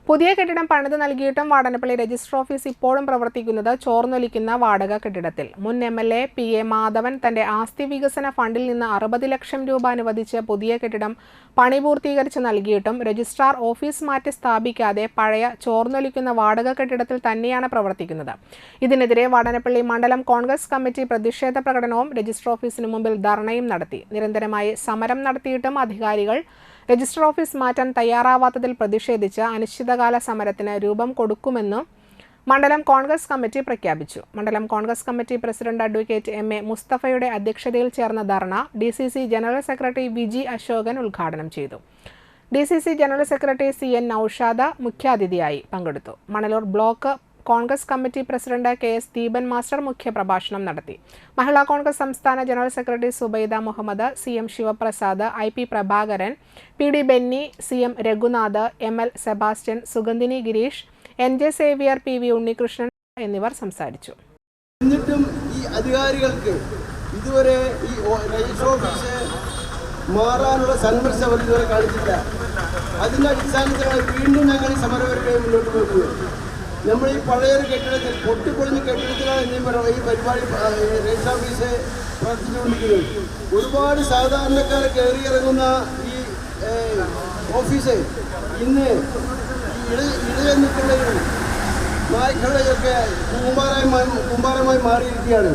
പുതിയ കെട്ടിടം പണിത് നൽകിയിട്ടും വാടനപ്പള്ളി രജിസ്റ്റർ ഓഫീസ് ഇപ്പോഴും പ്രവർത്തിക്കുന്നത് ചോർന്നൊലിക്കുന്ന വാടക കെട്ടിടത്തിൽ. മുൻ MLA PA മാധവൻ തന്റെ ആസ്തി വികസന ഫണ്ടിൽ നിന്ന് 60 ലക്ഷം രൂപ അനുവദിച്ച് പുതിയ കെട്ടിടം പണി പൂർത്തീകരിച്ച് നൽകിയിട്ടും രജിസ്ട്രാർ ഓഫീസ് മാറ്റി സ്ഥാപിക്കാതെ പഴയ ചോർന്നൊലിക്കുന്ന വാടക കെട്ടിടത്തിൽ തന്നെയാണ് പ്രവർത്തിക്കുന്നത്. ഇതിനെതിരെ വാടനപ്പള്ളി മണ്ഡലം കോൺഗ്രസ് കമ്മിറ്റി പ്രതിഷേധ പ്രകടനവും രജിസ്റ്റർ ഓഫീസിന് മുമ്പിൽ ധർണയും നടത്തി. നിരന്തരമായി സമരം നടത്തിയിട്ടും അധികാരികൾ രജിസ്റ്റർ ഓഫീസ് മാറ്റാൻ തയ്യാറാവാത്തതിൽ പ്രതിഷേധിച്ച് അനിശ്ചിതകാല സമരത്തിന് രൂപം കൊടുക്കുമെന്നും മണ്ഡലം കോൺഗ്രസ് കമ്മിറ്റി പ്രഖ്യാപിച്ചു. മണ്ഡലം Congress committee president advocate MA മുസ്തഫയുടെ അധ്യക്ഷതയിൽ ചേർന്ന dharna DCC general secretary VG Ashokan ഉദ്ഘാടനം ചെയ്തു. DCC general secretary CN Noushad മുഖ്യാതിഥിയായി പങ്കെടുത്തു. Manalur block Congress committee president KS Deepan master മുഖ്യപ്രഭാഷണം നടത്തി. മഹിളാ കോൺഗ്രസ് സംസ്ഥാന general secretary Zubaida Muhammad, CM Sivaprasad, IP Prabhakaran, PD Benny, CM Raghunath, ML Sebastian, Sugandhini Gireesh, NJ Xavier, PV Unnikrishnan എന്നിവർ സംസാരിച്ചു. എന്നിട്ടും ഈ അധികാരികൾക്ക് ഇതുവരെ ഈ രജിസ്റ്റർ ഓഫീസ് മാറാനുള്ള സന്മർശം അവർ ഇതുവരെ കാണിച്ചില്ല. അതിൻ്റെ അടിസ്ഥാനത്തിലാണ് വീണ്ടും ഞങ്ങൾ ഈ സമരപരിപാടി മുന്നോട്ട് പോകുന്നത്. നമ്മൾ ഈ പഴയൊരു കെട്ടിടത്തിൽ പൊട്ടിപ്പൊളിഞ്ഞ കെട്ടിടത്തിലാണ് ഈ പരിപാടി രജിസ്റ്റർ ഓഫീസ് പ്രവർത്തിച്ചുകൊണ്ടിരിക്കുന്നത്. ഒരുപാട് സാധാരണക്കാർ കയറിയിറങ്ങുന്ന ഈ ഓഫീസ് ഇന്ന് ഇടയിൽ നിൽക്കുന്നവരും നായ്ക്കളുടെയൊക്കെ കൂമ്പാരമായി മാറിയിരിക്കുകയാണ്.